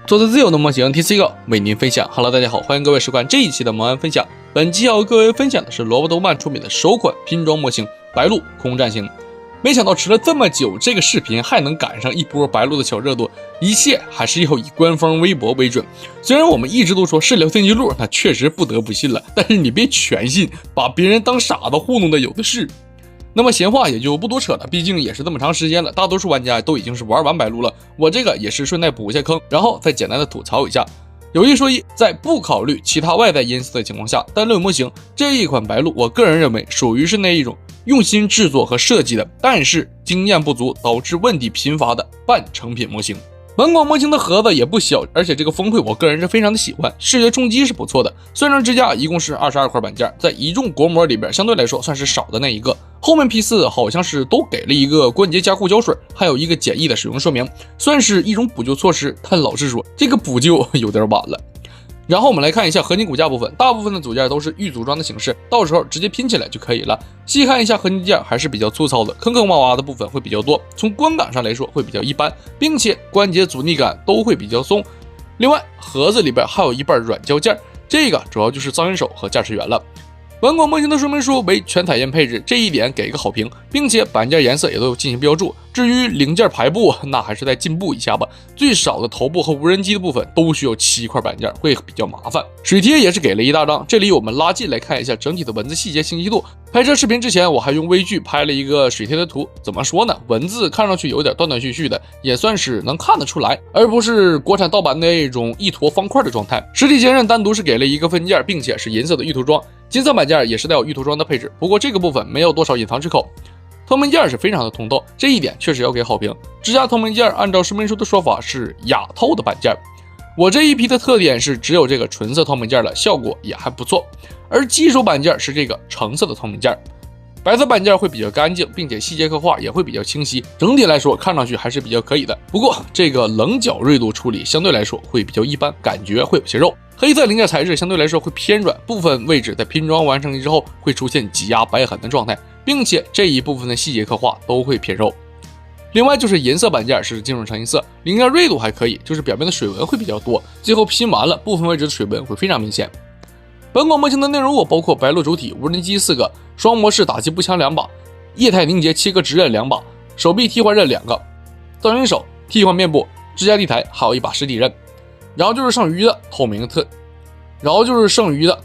做的自由的模型 TC 哥为您分享。Hello， 大家好，欢迎各位收看这一期的萌安分享。本期要和各位分享的是萝卜动漫出品的首款拼装模型白鹿空战型。没想到迟了这么久，这个视频还能赶上一波白鹿的小热度，一切还是要以官方微博为准。虽然我们一直都说是聊天记录，那确实不得不信了，但是你别全信，把别人当傻子糊弄的有的是。那么闲话也就不多扯了，毕竟也是这么长时间了，大多数玩家都已经是玩完白鹿了，我这个也是顺带补一下坑，然后再简单的吐槽一下。有一说一，在不考虑其他外在因素的情况下，单论模型这一款白鹿，我个人认为属于是那一种用心制作和设计的，但是经验不足导致问题频发的半成品模型。本款模型的盒子也不小，而且这个峰会我个人是非常的喜欢，视觉冲击是不错的。算上支架一共是22块板件，在一众国模里边相对来说算是少的那一个。后面批次好像是都给了一个关节加固胶水，还有一个简易的使用说明，算是一种补救措施，但老实说这个补救有点晚了。然后我们来看一下合金骨架部分，大部分的组件都是预组装的形式，到时候直接拼起来就可以了。细看一下合金件还是比较粗糙的，坑坑洼洼的部分会比较多，从观感上来说会比较一般，并且关节阻尼感都会比较松。另外盒子里边还有一半软胶件，这个主要就是造型手和驾驶员了。本款模型的说明书为全彩印配置，这一点给个好评，并且板件颜色也都有进行标注。至于零件排布，那还是再进步一下吧。最少的头部和无人机的部分都需要7块板件，会比较麻烦。水贴也是给了一大张，这里我们拉近来看一下整体的文字细节清晰度。拍摄视频之前，我还用微距拍了一个水贴的图，怎么说呢？文字看上去有点断断续续的，也算是能看得出来，而不是国产盗版那种一坨方块的状态。实体前刃单独是给了一个分件，并且是银色的玉涂装。金色板件也是带有玉涂装的配置，不过这个部分没有多少隐藏之口。透明件是非常的通透，这一点确实要给好评。支架透明件按照说明书的说法是哑透的板件，我这一批的特点是只有这个纯色透明件了，效果也还不错。而基础板件是这个橙色的透明件，白色板件会比较干净，并且细节刻画也会比较清晰，整体来说看上去还是比较可以的。不过这个棱角锐度处理相对来说会比较一般，感觉会有些肉。黑色零件材质相对来说会偏软，部分位置在拼装完成之后会出现挤压白痕的状态，并且这一部分的细节刻画都会偏肉。另外就是银色板件是金属成银色，零件锐度还可以，就是表面的水纹会比较多，最后拼完了部分位置的水纹会非常明显。本款模型的内容物包括白鹿主体、无人机4个、双模式打击步枪2把、液态凝结7个直刃2把、手臂替换刃2个、造型手、替换面部、支架地台，还有一把实体刃。然后就是剩余的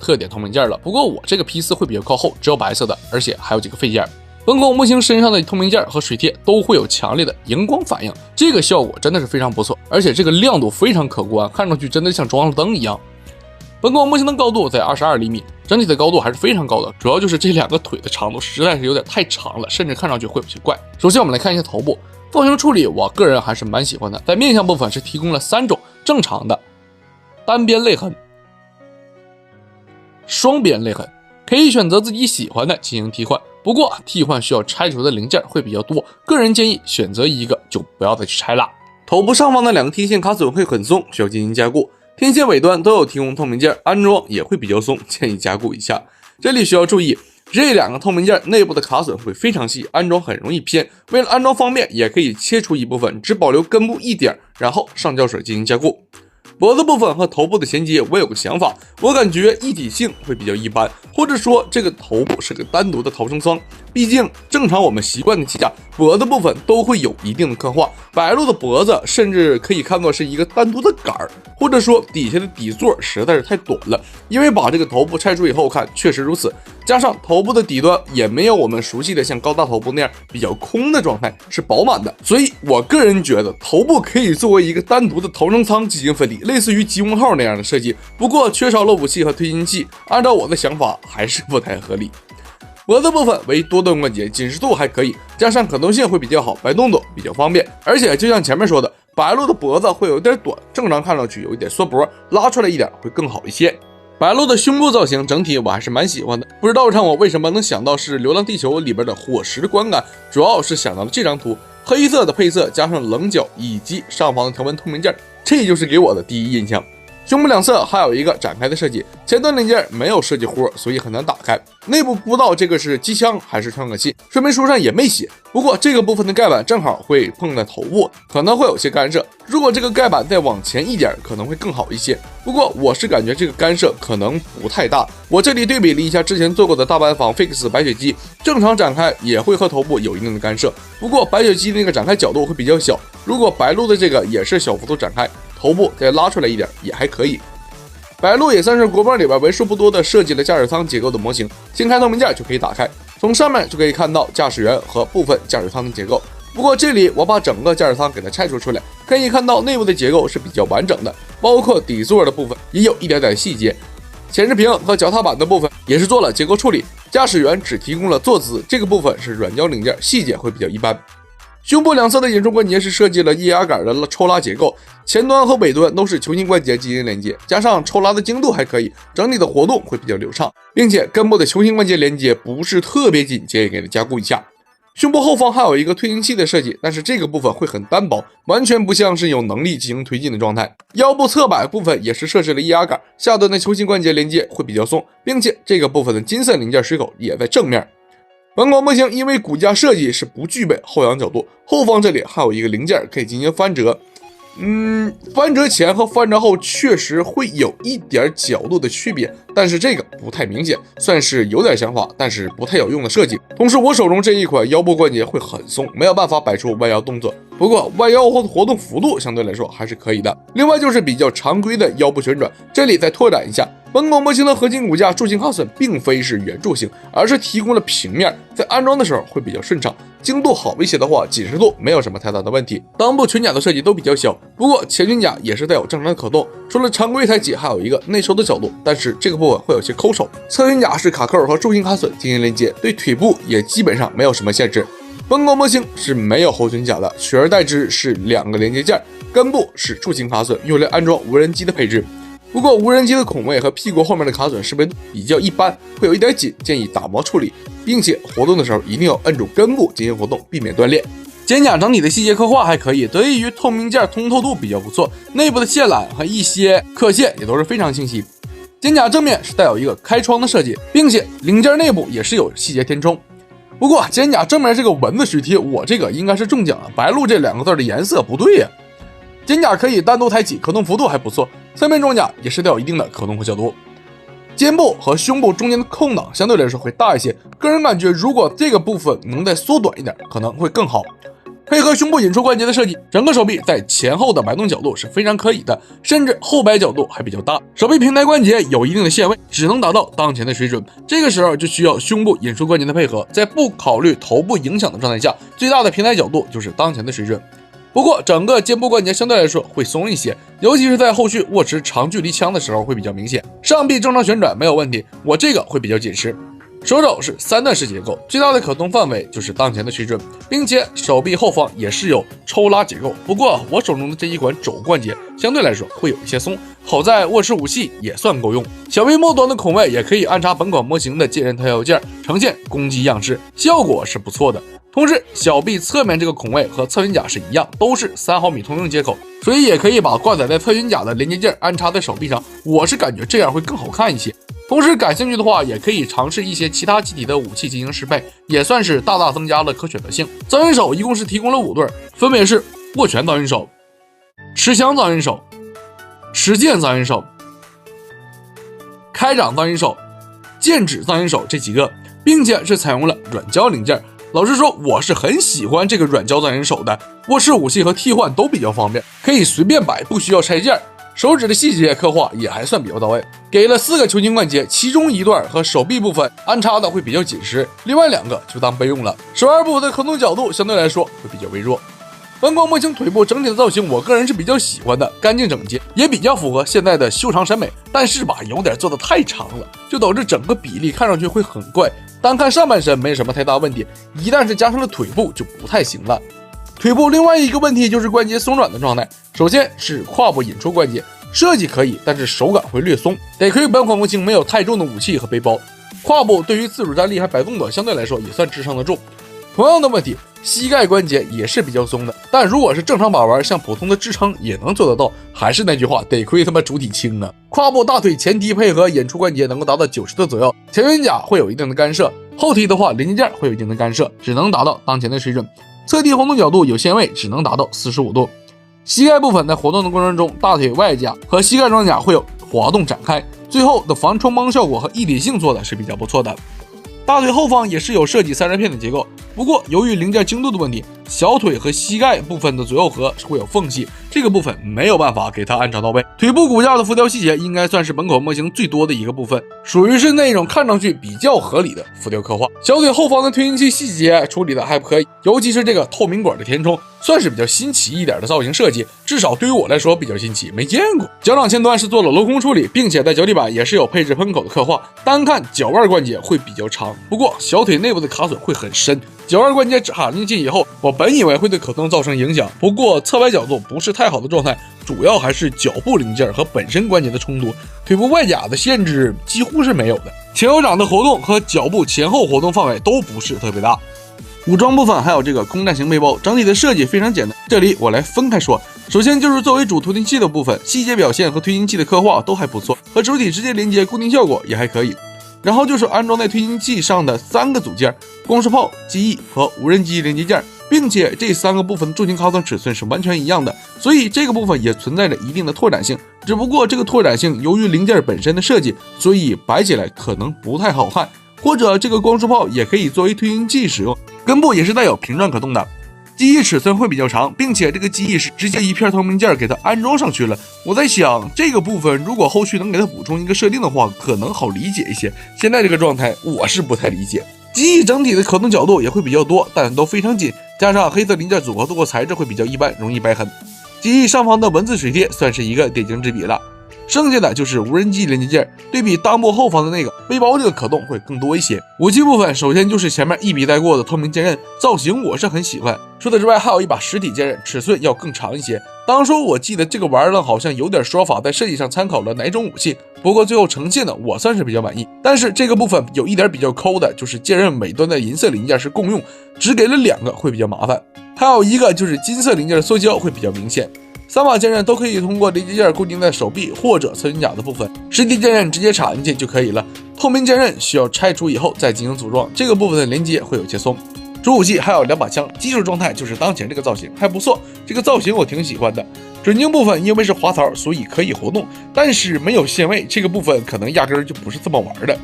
特点透明件了。不过我这个批次会比较靠后，只有白色的，而且还有几个废件。本款模型身上的透明件和水贴都会有强烈的荧光反应，这个效果真的是非常不错，而且这个亮度非常可观，看上去真的像装了灯一样。本款模型的高度在22厘米，整体的高度还是非常高的，主要就是这两个腿的长度实在是有点太长了，甚至看上去会有些怪。首先我们来看一下头部造型处理，我个人还是蛮喜欢的。在面向部分是提供了3种正常的单边泪痕、双边泪痕，可以选择自己喜欢的进行替换，不过替换需要拆除的零件会比较多，个人建议选择一个就不要再去拆了。头部上方的2个天线卡榫会很松，需要进行加固，天线尾端都有提供透明件，安装也会比较松，建议加固一下。这里需要注意，这2个透明件内部的卡榫会非常细，安装很容易偏，为了安装方便，也可以切除一部分，只保留根部一点，然后上胶水进行加固。脖子部分和头部的衔接我有个想法，我感觉一体性会比较一般，或者说这个头部是个单独的逃生舱，毕竟正常我们习惯的机甲脖子部分都会有一定的刻画，白鹿的脖子甚至可以看作是一个单独的杆儿，或者说底下的底座实在是太短了，因为把这个头部拆除以后看确实如此，加上头部的底端也没有我们熟悉的像高大头部那样比较空的状态，是饱满的，所以我个人觉得头部可以作为一个单独的逃生舱进行分离，类似于吉翁号那样的设计，不过缺少了武器和推进器，按照我的想法还是不太合理。脖子部分为多段关节，紧实度还可以，加上可动性会比较好，摆动作比较方便，而且就像前面说的，白鹿的脖子会有点短，正常看上去有一点缩脖，拉出来一点会更好一些。白鹿的胸部造型整体我还是蛮喜欢的，不知道让我为什么能想到是《流浪地球》里边的伙食的观感，主要是想到了这张图，黑色的配色加上棱角以及上方的条纹透明件，这就是给我的第一印象。胸部两侧还有一个展开的设计，前端零件没有设计弧，所以很难打开。内部不知道这个是机枪还是传感器，说明书上也没写。不过这个部分的盖板正好会碰在头部，可能会有些干涉。如果这个盖板再往前一点，可能会更好一些。不过我是感觉这个干涉可能不太大。我这里对比了一下之前做过的大班房 Fix 白雪机，正常展开也会和头部有一定的干涉。不过白雪机那个展开角度会比较小，如果白鹿的这个也是小幅度展开，头部再拉出来一点也还可以。白鹿也算是国帮里边为数不多的设计了驾驶舱结构的模型，掀开透明件就可以打开，从上面就可以看到驾驶员和部分驾驶舱的结构。不过这里我把整个驾驶舱给它拆除出来，可以看到内部的结构是比较完整的，包括底座的部分也有一点点细节，显示屏和脚踏板的部分也是做了结构处理，驾驶员只提供了坐姿，这个部分是软胶零件，细节会比较一般。胸部两侧的引出关节是设计了液压杆的抽拉结构，前端和尾端都是球形关节进行连接，加上抽拉的精度还可以，整体的活动会比较流畅，并且根部的球形关节连接不是特别紧，也给它加固一下。胸部后方还有一个推进器的设计，但是这个部分会很单薄，完全不像是有能力进行推进的状态。腰部侧摆部分也是设置了液压杆，下端的球形关节连接会比较松，并且这个部分的金色零件水口也在正面。本款模型因为骨架设计是不具备后仰角度，后方这里还有一个零件可以进行翻折。翻折前和翻折后确实会有一点角度的区别，但是这个不太明显，算是有点想法，但是不太有用的设计。同时我手中这一款腰部关节会很松，没有办法摆出弯腰动作，不过弯腰后的活动幅度相对来说还是可以的。另外就是比较常规的腰部旋转，这里再拓展一下，本款模型的合金骨架柱形卡榫并非是圆柱形，而是提供了平面，在安装的时候会比较顺畅。精度好一些的话，紧实度没有什么太大的问题。裆部全甲的设计都比较小，不过前裙甲也是带有正常的可动，除了常规抬起还有一个内收的角度，但是这个部分会有些抠手。侧裙甲是卡扣和柱形卡榫进行连接，对腿部也基本上没有什么限制。本款模型是没有后裙甲的，取而代之是两个连接件，根部是柱形卡榫，用来安装无人机的配置。不过无人机的孔位和屁股后面的卡榫识别度比较一般，会有一点紧，建议打磨处理，并且活动的时候一定要摁住根部进行活动，避免断裂。肩甲整体的细节刻画还可以，得益于透明件通透度比较不错，内部的线缆和一些刻线也都是非常清晰。肩甲正面是带有一个开窗的设计，并且零件内部也是有细节填充。不过肩甲正面这个蚊子水贴，我这个应该是中奖了，白鹿这两个字的颜色不对呀。肩甲可以单独抬起，可动幅度还不错，侧面装甲也是带有一定的可动和角度。肩部和胸部中间的空档相对来说会大一些，个人感觉如果这个部分能再缩短一点可能会更好。配合胸部引出关节的设计，整个手臂在前后的摆动角度是非常可以的，甚至后摆角度还比较大。手臂平台关节有一定的限位，只能达到当前的水准，这个时候就需要胸部引出关节的配合，在不考虑头部影响的状态下，最大的平台角度就是当前的水准。不过整个肩部关节相对来说会松一些，尤其是在后续握持长距离枪的时候会比较明显。上臂正常旋转没有问题，我这个会比较紧实。手肘是3段式结构，最大的可动范围就是当前的水准，并且手臂后方也是有抽拉结构。不过我手中的这一款肘关节相对来说会有一些松，好在握持武器也算够用。小臂末端的孔位也可以安插本款模型的剑刃特效件，呈现攻击样式，效果是不错的。同时小臂侧面这个孔位和侧裙甲是一样，都是3毫米通用接口，所以也可以把挂载在侧裙甲的连接件安插在手臂上，我是感觉这样会更好看一些。同时感兴趣的话，也可以尝试一些其他机体的武器进行适配，也算是大大增加了可选择性。造云手一共是提供了5对，分别是握拳造云手、持枪造云手、持剑造云手、开掌造云手、剑指造云手这几个，并且是采用了软胶零件。老实说，我是很喜欢这个软胶造云手的，握持武器和替换都比较方便，可以随便摆，不需要拆件。手指的细节刻画也还算比较到位，给了4个球形关节，其中1段和手臂部分安插的会比较紧实，另外2个就当备用了。手腕部的可动角度相对来说会比较微弱。本款模型腿部整体的造型，我个人是比较喜欢的，干净整洁，也比较符合现在的修长审美。但是吧，有点做的太长了，就导致整个比例看上去会很怪。单看上半身没什么太大问题，一旦是加上了腿部就不太行了。腿部另外一个问题就是关节松软的状态。首先是胯部引出关节，设计可以，但是手感会略松，得亏本款模型没有太重的武器和背包，胯部对于自主站立还摆动的相对来说也算支撑得住。同样的问题，膝盖关节也是比较松的。但如果是正常把玩，像普通的支撑也能做得到。还是那句话，得亏他妈主体轻啊！胯部、大腿前提配合演出关节能够达到90度左右，前缘甲会有一定的干涉，后提的话连接件会有一定的干涉，只能达到当前的水准。侧地活动角度有限位，只能达到45度。膝盖部分在活动的过程中，大腿外甲和膝盖装甲会有滑动展开，最后的防冲帮效果和一体性做的是比较不错的。大腿后方也是有设计散热片的结构，不过由于零件精度的问题，小腿和膝盖部分的左右核是会有缝隙，这个部分没有办法给它安插到位。腿部骨架的浮雕细节应该算是本款模型最多的一个部分，属于是那种看上去比较合理的浮雕刻画。小腿后方的推进器细节处理的还可以，尤其是这个透明管的填充，算是比较新奇一点的造型设计，至少对于我来说比较新奇，没见过。脚掌前端是做了镂空处理，并且在脚底板也是有配置喷口的刻画，单看脚腕关节会比较长，不过小腿内部的卡损会很深。脚腕关节插进去以后，我本以为会对可动造成影响，不过侧摆角度不是太好的状态，主要还是脚部零件和本身关节的冲突，腿部外甲的限制几乎是没有的。前脚掌的活动和脚部前后活动范围都不是特别大。武装部分还有这个空战型背包，整体的设计非常简单，这里我来分开说。首先就是作为主推进器的部分，细节表现和推进器的刻画都还不错，和主体直接连接固定效果也还可以。然后就是安装在推进器上的3个组件，光束炮、机翼和无人机连接件，并且这3个部分的重型卡损尺寸是完全一样的，所以这个部分也存在着一定的拓展性。只不过这个拓展性由于零件本身的设计，所以摆起来可能不太好看，或者这个光束炮也可以作为推进器使用，根部也是带有平转可动的。机翼尺寸会比较长，并且这个机翼是直接一片透明件给它安装上去了。我在想这个部分如果后续能给它补充一个设定的话，可能好理解一些。现在这个状态我是不太理解。机翼整体的可动角度也会比较多，但都非常紧，加上黑色零件组合度和材质会比较一般，容易掰痕。机翼上方的文字水贴算是一个点睛之笔了。剩下的就是无人机连接件，对比裆部后方的那个背包，这个可动会更多一些。武器部分首先就是前面一笔带过的透明剑刃，造型我是很喜欢。除此之外，还有一把实体剑刃，尺寸要更长一些。当初我记得这个玩意儿好像有点说法，在设计上参考了哪种武器，不过最后呈现的我算是比较满意。但是这个部分有一点比较抠的，就是剑刃尾端的银色零件是共用，只给了2个会比较麻烦。还有一个就是金色零件的缩胶会比较明显。3把剑刃都可以通过连接件固定在手臂或者侧肩甲的部分，实体剑刃直接插进去就可以了。透明剑刃需要拆除以后再进行组装，这个部分的连接会有些松。主武器还有2把枪，技术状态就是当前这个造型还不错，这个造型我挺喜欢的。准星部分因为是滑槽，所以可以活动，但是没有限位，这个部分可能压根儿就不是这么玩的。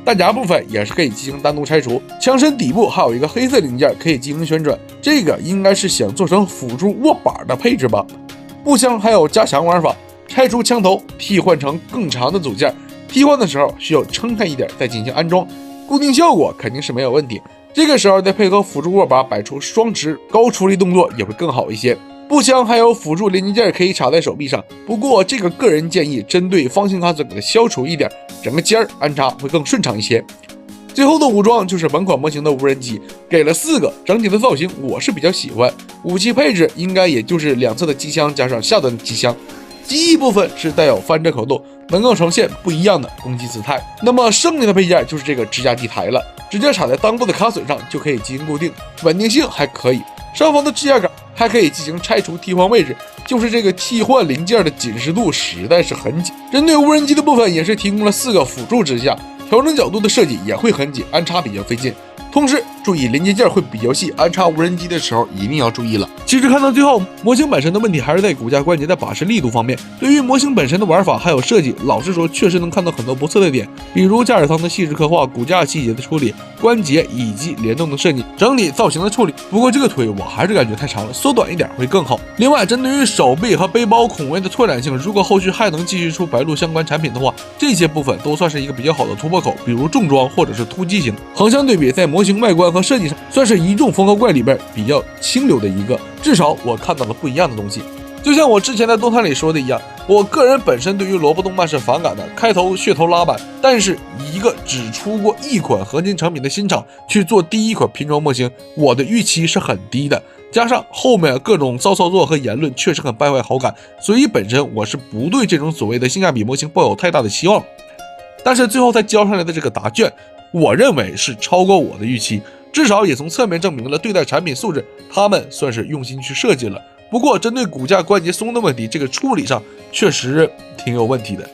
弹夹部分也是可以进行单独拆除，枪身底部还有一个黑色零件可以进行旋转，这个应该是想做成辅助握把的配置吧。步枪还有加强玩法，拆除枪头，替换成更长的组件，替换的时候需要撑开一点再进行安装，固定效果肯定是没有问题。这个时候再配合辅助握把摆出双持高出力动作也会更好一些。步枪还有辅助连接件可以插在手臂上，不过这个个人建议针对方形卡损给它消除一点，整个尖安插会更顺畅一些。最后的武装就是本款模型的无人机，给了4个，整体的造型我是比较喜欢。武器配置应该也就是2侧的机枪加上下端的机枪，机翼部分是带有翻折口动，能够呈现不一样的攻击姿态。那么剩下的配件就是这个支架地台了，直接插在裆部的卡榫上就可以进行固定，稳定性还可以。上方的支架杆还可以进行拆除替换位置，就是这个替换零件的紧实度实在是很紧。针对无人机的部分也是提供了4个辅助支架，调整角度的设计也会很紧，安插比较费劲。同时注意连接件会比较细，安插无人机的时候一定要注意了。其实看到最后，模型本身的问题还是在骨架关节的把持力度方面。对于模型本身的玩法还有设计，老实说确实能看到很多不错的点，比如驾驶舱的细致刻画、骨架细节的处理、关节以及联动的设计、整体造型的处理。不过这个腿我还是感觉太长了，缩短一点会更好。另外，针对于手臂和背包孔位的拓展性，如果后续还能继续出白鹿相关产品的话，这些部分都算是一个比较好的突破口，比如重装或者是突击型。横向对比，在模型外观和设计上，算是一众风格怪里边比较清流的一个，至少我看到了不一样的东西。就像我之前在动态里说的一样，我个人本身对于萝卜动漫是反感的，开头噱头拉满，但是一个只出过1款合金成品的新厂去做第1款拼装模型，我的预期是很低的，加上后面各种骚操作和言论确实很败坏好感，所以本身我是不对这种所谓的性价比模型抱有太大的希望。但是最后再交上来的这个答卷，我认为是超过我的预期，至少也从侧面证明了对待产品素质，他们算是用心去设计了。不过针对骨架关节松的问题，这个处理上确实挺有问题的。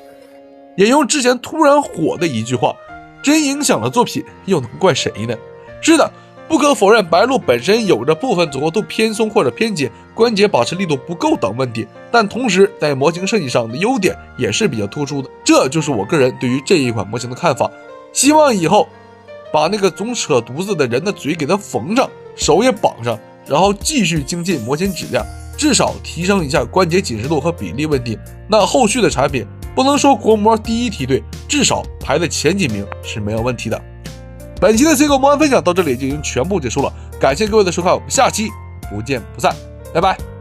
引用之前突然火的一句话，真影响了作品，又能怪谁呢？是的，不可否认，白鹿本身有着部分左右度偏松或者偏紧，关节把持力度不够等问题，但同时在模型设计上的优点也是比较突出的。这就是我个人对于这一款模型的看法。希望以后把那个总扯犊子的人的嘴给他缝上，手也绑上，然后继续精进模型质量，至少提升一下关节紧实度和比例问题。那后续的产品不能说国模第一梯队，至少排在前几名是没有问题的。本期的 C 狗模案分享到这里就已经全部结束了，感谢各位的收看，我们下期不见不散，拜拜。